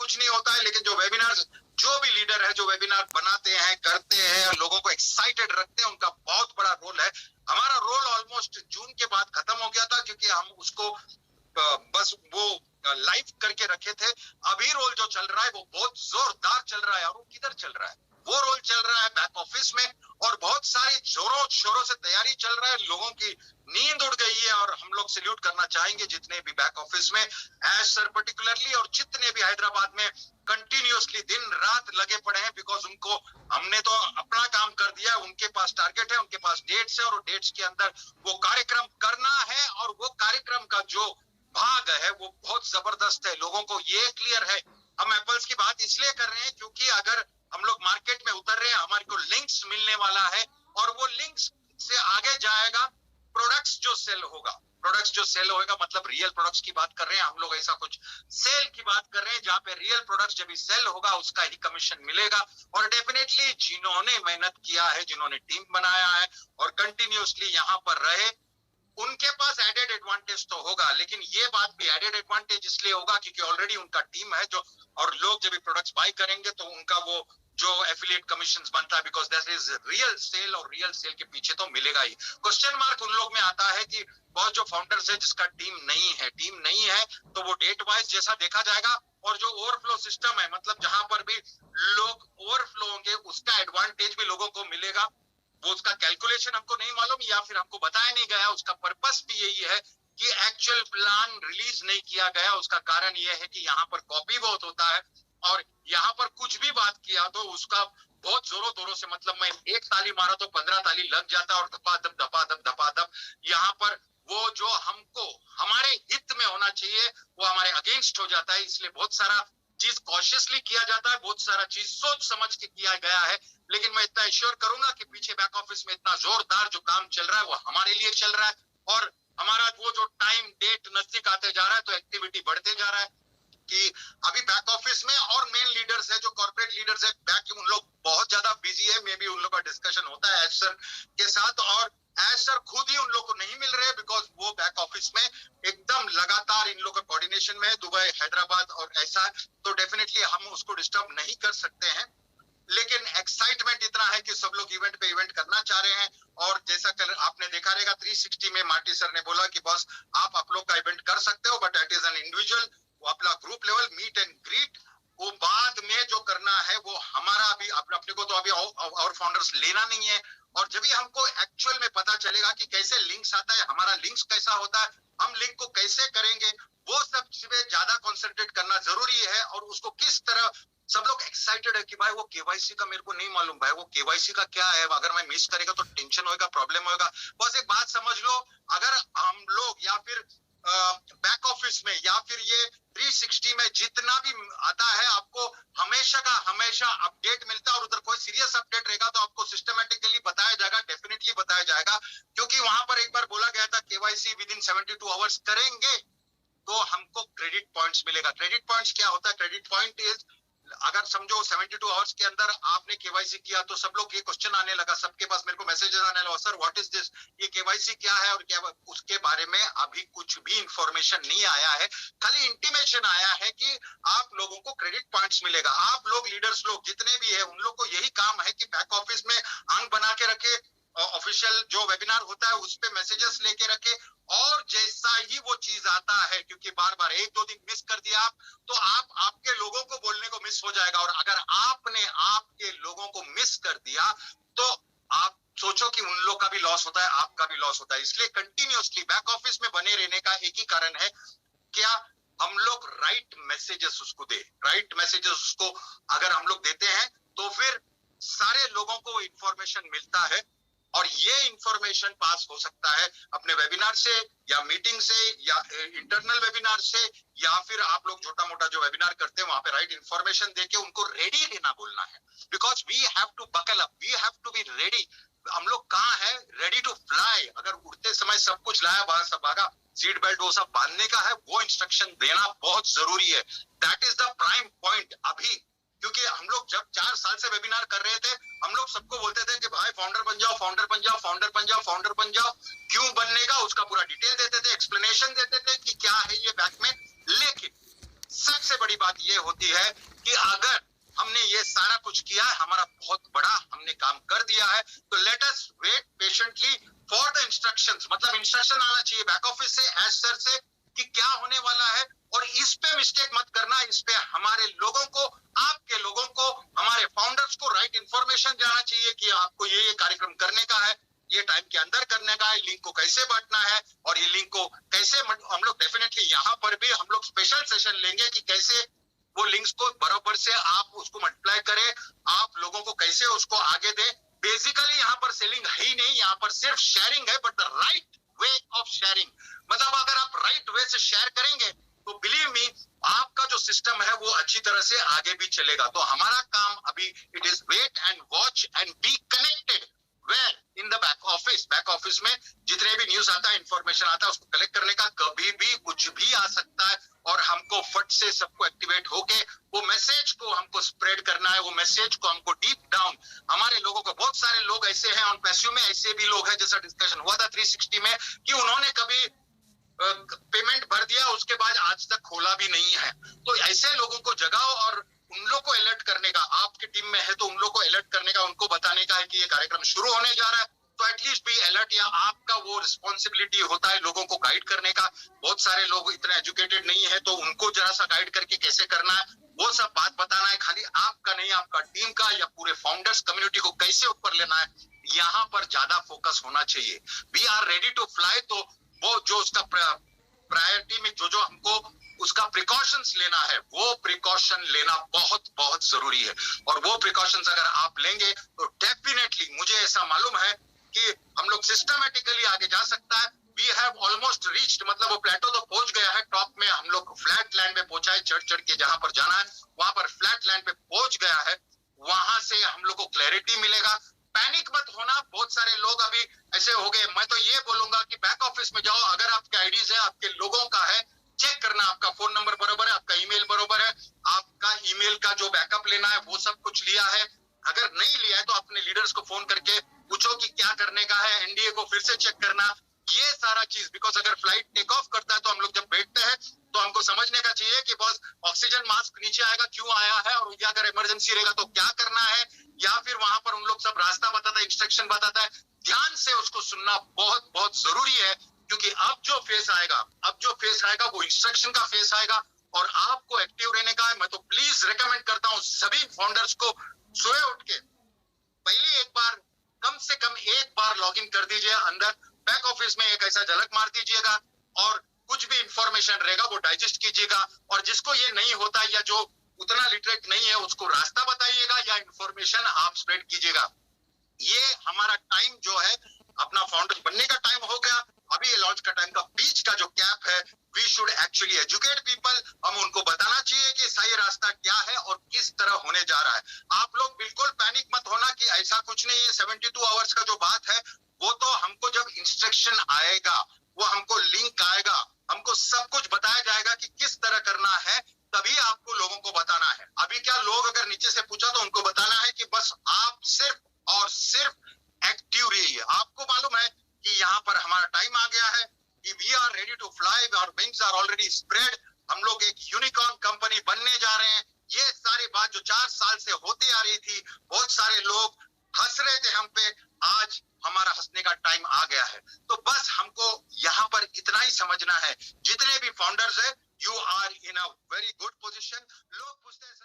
कुछ नहीं होता है, लेकिन जो वेबिनार, जो भी लीडर है जो वेबिनार बनाते हैं, करते हैं, लोगों को एक्साइटेड रखते हैं, उनका बहुत बड़ा रोल है। हमारा रोल ऑलमोस्ट जून के बाद खत्म हो गया था, क्योंकि हम उसको बस वो लाइव करके रखे थे। अभी रोल जो चल रहा है वो बहुत जोरदार चल रहा है। और वो किधर चल रहा है? वो रोल चल रहा है बैक ऑफिस में, और बहुत सारी जोरों शोरों से तैयारी चल रहा है। लोगों की नींद उड़ गई है, और हम लोग सैल्यूट करना चाहेंगे जितने भी बैक ऑफिस में, एज सर पर्टिकुलरली, और जितने भी हैदराबाद में कंटिन्यूअसली दिन रात लगे पड़े हैं, बिकॉज उनको हमने तो अपना काम कर दिया है। उनके पास टारगेट है, उनके पास डेट्स है, और डेट्स के अंदर वो कार्यक्रम करना है। और वो कार्यक्रम का जो भाग है वो बहुत जबरदस्त है। लोगों को ये क्लियर है। हम एप्पल्स की बात इसलिए कर रहे हैं क्योंकि अगर हम लोग मार्केट में उतर रहे हैं, हमारे को लिंक्स मिलने वाला है, और वो लिंक्स से आगे जाएगा प्रोडक्ट्स जो सेल होगा। प्रोडक्ट्स जो सेल होगा मतलब रियल प्रोडक्ट्स की बात कर रहे हैं हम लोग, ऐसा कुछ सेल की बात कर रहे हैं जहां पे रियल प्रोडक्ट्स जब भी सेल होगा उसका ही कमीशन मिलेगा। और डेफिनेटली जिन्होंने मेहनत किया है, जिन्होंने टीम बनाया है और कंटिन्यूअसली यहाँ पर रहे, उनके पास एडेड एडवांटेज तो होगा। लेकिन ये बात भी एडेड एडवांटेज इसलिए होगा क्योंकि ऑलरेडी उनका टीम है जो, और लोग जब भी प्रोडक्ट्स बाय करेंगे तो उनका वो जो एफिलिएट कमीशंस बनता है, because that is real sale, और रियल सेल के पीछे तो मिलेगा ही। क्वेश्चन मार्क उन लोग में आता है कि बहुत जो फाउंडर्स है जिसका टीम नहीं है तो वो डेट वाइज जैसा देखा जाएगा, और जो ओवरफ्लो सिस्टम है, मतलब जहां पर भी लोग ओवरफ्लो होंगे उसका एडवांटेज भी लोगों को मिलेगा। वो उसका कैलकुलेशन हमको नहीं मालूम, या फिर हमको बताया नहीं गया। उसका पर्पस भी यही है कि एक्चुअल प्लान रिलीज नहीं किया गया। उसका कारण यह है कि यहाँ पर कॉपी बहुत होता है, और यहाँ पर कुछ भी बात किया तो उसका बहुत जोरों तोरों से, मतलब मैं एक ताली मारा तो 15 ताली लग जाता है, और धपा दप यहाँ पर वो जो हमको हमारे हित में होना चाहिए वो हमारे अगेंस्ट हो जाता है। इसलिए बहुत सारा चीज कॉशियसली किया जाता है, बहुत सारा चीज सोच समझ के किया गया है। लेकिन मैं इतना एश्योर करूंगा कि पीछे बैक ऑफिस में इतना जोरदार जो काम चल रहा है वो हमारे लिए चल रहा है, और हमारा वो जो टाइम डेट नजदीक आते जा रहा है तो एक्टिविटी बढ़ते जा रहा है। कि अभी बैक ऑफिस में और मेन लीडर्स है, जो कॉर्पोरेट लीडर्स है बैक, उन लोग बहुत ज्यादा बिजी है। मे बी उन लोग का डिस्कशन होता है एज सर के साथ, और एज सर खुद ही उन लोग को नहीं मिल रहे, बिकॉज वो बैक ऑफिस में एकदम लगातार इन लोग का कोऑर्डिनेशन में है, दुबई, हैदराबाद और ऐसा। तो डेफिनेटली हम उसको डिस्टर्ब नहीं कर सकते हैं। लेकिन एक्साइटमेंट इतना है कि सब लोग इवेंट पे इवेंट करना चाह रहे हैं। और जैसा कल आपने देखा रहेगा 360 में मार्टी सर ने बोला कि बॉस आप लोग का इवेंट कर सकते हो, but it is an individual, वो अपना group level meet and greet, वो बाद में जो करना है वो हमारा अभी अपने को तो अभी और फाउंडर्स लेना नहीं है। और जब भी हमको एक्चुअल में पता चलेगा कि कैसे लिंक्स आता है, हमारा लिंक्स कैसा होता है, हम लिंक को कैसे करेंगे, वो सब चीजें ज्यादा कॉन्सेंट्रेट करना जरूरी है। और उसको किस तरह सब लोग एक्साइटेड है कि भाई वो केवाईसी का मेरे को नहीं मालूम, भाई वो केवाईसी का क्या है, अगर मैं मिस करेगा तो टेंशन होगा, प्रॉब्लम होगा। बस एक बात समझ लो, अगर हम लोग या फिर बैक ऑफिस में या फिर ये 360 में जितना भी आता है, आपको हमेशा का हमेशा अपडेट मिलता है। और उधर कोई सीरियस अपडेट रहेगा तो आपको सिस्टमैटिकली बताया जाएगा, डेफिनेटली बताया जाएगा। क्योंकि वहां पर एक बार बोला गया था केवाईसी विद इन 72 आवर्स करेंगे तो हमको क्रेडिट पॉइंट्स मिलेगा। क्रेडिट पॉइंट्स क्या होता है? क्रेडिट पॉइंट इज, अगर समझो 72 आवर्स के अंदर आपने केवाईसी किया तो सब लोग ये क्वेश्चन आने लगा, सबके पास मेरे को मैसेजेस आने लगा, सर व्हाट इज दिस, ये केवाईसी क्या है और क्या, उसके बारे में अभी कुछ भी इंफॉर्मेशन नहीं आया है। खाली इंटीमेशन आया है कि आप लोगों को क्रेडिट पॉइंट्स मिलेगा। आप लोग लीडर्स लोग जितने भी है उन लोग को यही काम है कि बैक ऑफिस में अंक बना के रखे, ऑफिशियल जो वेबिनार होता है उस पे मैसेजेस लेके रखे, और जैसा ही वो चीज आता है, क्योंकि बार बार 1-2 दिन मिस कर दिया आप तो आपके लोगों को बोलने को मिस हो जाएगा। और अगर आपने आपके लोगों को मिस कर दिया तो आप सोचो कि उन लोग का भी लॉस होता है, आपका भी लॉस होता है। इसलिए कंटिन्यूअसली बैक ऑफिस में बने रहने का एक ही कारण है, क्या हम लोग राइट मैसेजेस उसको दे। राइट मैसेजेस उसको अगर हम लोग देते हैं तो फिर सारे लोगों को इंफॉर्मेशन मिलता है, और ये इंफॉर्मेशन पास हो सकता है अपने वेबिनार से या मीटिंग से या इंटरनल वेबिनार से, या फिर आप लोग छोटा मोटा जो वेबिनार करते हैं वहां पे राइट इंफॉर्मेशन देके उनको रेडी रहना बोलना है। Because we have to buckle up, we have to be ready. हम लोग कहाँ है? Ready to fly. अगर उड़ते समय सब कुछ लाया, बाहर सब भागा, सीट बेल्ट वो सब बांधने का है, वो इंस्ट्रक्शन देना बहुत जरूरी है। That is the prime point अभी। क्योंकि हम लोग जब 4 साल से वेबिनार कर रहे थे, हम लोग सबको बोलते थे कि भाई फाउंडर बन जाओ, फाउंडर बन जाओ, फाउंडर बन जाओ, फाउंडर बन जाओ। क्यों बनने का उसका पूरा डिटेल देते थे, एक्सप्लेनेशन देते थे कि क्या है ये बैक में। लेकिन सबसे बड़ी बात ये होती है कि अगर हमने ये सारा कुछ किया है, हमारा बहुत बड़ा हमने काम कर दिया है, तो let us wait patiently for the instructions. मतलब इंस्ट्रक्शन आना चाहिए बैक ऑफिस से, एज सर से, कि क्या होने वाला है। और इस पे मिस्टेक मत करना, इस पे हमारे लोगों को, आपके लोगों को, हमारे फाउंडर्स को राइट इंफॉर्मेशन जाना चाहिए कि आपको ये कार्यक्रम करने का है, ये टाइम के अंदर करने का है, लिंक को कैसे बांटना है, और ये लिंक को कैसे, हम लोग डेफिनेटली यहाँ पर भी हम लोग स्पेशल सेशन लेंगे कि कैसे वो लिंक्स को बराबर से आप उसको मल्टीप्लाई करें, आप लोगों को कैसे उसको आगे दें। बेसिकली यहाँ पर सेलिंग है ही नहीं, यहाँ पर सिर्फ शेयरिंग है, but the right way of sharing. मतलब अगर आप राइट वे से शेयर करेंगे तो बिलीव मी, आपका जो सिस्टम है वो अच्छी तरह से आगे भी चलेगा। तो हमारा काम अभी it is wait and watch and be connected where in the back office. Back office में जितने भी न्यूज आता है, इंफॉर्मेशन आता है, उसको कलेक्ट करने का, कभी भी कुछ भी आ सकता है, और हमको फट से सबको एक्टिवेट होके वो मैसेज को हमको स्प्रेड करना है, वो मैसेज को हमको डीप डाउन हमारे लोगों को। बहुत सारे लोग ऐसे हैं ऑन पैसिव में, ऐसे भी लोग हैं, जैसा डिस्कशन हुआ था 360 में, कि उन्होंने कभी पेमेंट भर दिया, उसके बाद आज तक खोला भी नहीं है। तो ऐसे लोगों को जगाओ और उन लोग को अलर्ट करने का, आपकी टीम में है तो उन लोग को अलर्ट करने का, उनको बताने का है कि ये कार्यक्रम शुरू होने जा रहा है, तो एटलीस्ट भी अलर्ट, या आपका वो रिस्पॉन्सिबिलिटी होता है लोगों को गाइड करने का। बहुत सारे लोग इतने एजुकेटेड नहीं है, तो उनको जरा सा गाइड करके कैसे करना है वो सब बात बताना है। खाली आपका नहीं, आपका टीम का या पूरे फाउंडर्स कम्युनिटी को कैसे ऊपर लेना है, यहाँ पर ज्यादा फोकस होना चाहिए। We are ready to fly, तो वो जो उसका प्रायोरिटी में जो जो हमको उसका प्रिकॉशंस लेना है, वो प्रिकॉशन लेना बहुत बहुत जरूरी है। और वो प्रिकॉशंस अगर आप लेंगे तो डेफिनेटली मुझे ऐसा मालूम है कि हम लोग सिस्टमेटिकली आगे जा सकता है। वी हैव ऑलमोस्ट रीच्ड, मतलब वो प्लेटो तो पहुंच गया है, टॉप में हम लोग फ्लैट लैंड पे पहुंचा है, चढ़ चढ़ के जहां पर जाना है वहां पर फ्लैट लैंड पे पहुंच गया है। वहां से हम लोग को क्लैरिटी मिलेगा। पैनिक मत होना, बहुत सारे लोग अभी ऐसे हो गए। मैं तो ये बोलूंगा कि बैक ऑफिस में जाओ, अगर आपके आईडीज है, आपके लोगों का है, चेक करना आपका फोन नंबर बरोबर है, आपका ईमेल बरोबर है, आपका ईमेल का जो बैकअप लेना है वो सब कुछ लिया है। अगर नहीं लिया है तो अपने लीडर्स को फोन करके पूछो कि क्या करने का है, एनडीए को फिर से चेक करना, ये सारा चीज। बिकॉज अगर फ्लाइट टेक ऑफ करता है तो हम लोग जब बैठते हैं तो हमको समझने का चाहिए कि बस ऑक्सीजन मास्क नीचे आएगा, क्यों आया है, और या अगर इमरजेंसी रहेगा तो क्या करना है, या फिर वहां पर उन लोग सब रास्ता बताता है, इंस्ट्रक्शन बताता है। ध्यान से उसको सुनना बहुत बहुत जरूरी है, क्योंकि अब जो फेस आएगा वो इंस्ट्रक्शन का फेस आएगा, और आपको एक्टिव रहने का है। मैं तो प्लीज रिकमेंड करता हूँ सभी फाउंडर्स को, सुबह उठ के पहले एक बार, कम से कम एक बार लॉग इन कर दीजिए अंदर, बैक ऑफिस में एक ऐसा झलक मार दीजिएगा, और कुछ भी इंफॉर्मेशन रहेगा वो डाइजेस्ट कीजिएगा। और जिसको ये नहीं होता या जो उतना लिटरेट नहीं है उसको रास्ता बताइएगा, या इंफॉर्मेशन आप स्प्रेड कीजिएगा। ये हमारा टाइम जो है, अपना फाउंडर बनने का टाइम हो गया, अभी ये लॉन्च का टाइम का बीच का जो गैप है, we should actually educate people. हम उनको बताना चाहिए कि सही रास्ता क्या है और किस तरह होने जा रहा है। आप लोग बिल्कुल पैनिक मत होना कि ऐसा कुछ नहीं है। 72 आवर्स का जो बात है वो तो हमको जब इंस्ट्रक्शन आएगा, वो हमको लिंक आएगा, हमको सब कुछ बताया जाएगा कि किस तरह करना है, तभी आपको लोगों को बताना है। अभी क्या, लोग अगर नीचे से पूछा तो उनको बताना है कि बस आप सिर्फ और सिर्फ एक्टिव रहिए। आपको मालूम है कि यहाँ पर हमारा टाइम आ गया है कि we are ready to fly, our wings are already spread. हम लोग एक यूनिकॉर्न कंपनी बनने जा रहे हैं। ये सारी बात जो 4 साल से होती आ रही थी, बहुत सारे लोग हंस रहे थे हम पे, आज हमारा हंसने का टाइम आ गया है। तो बस हमको यहाँ पर इतना ही समझना है, जितने भी फाउंडर्स है, you are in a very good position. लोग पूछते हैं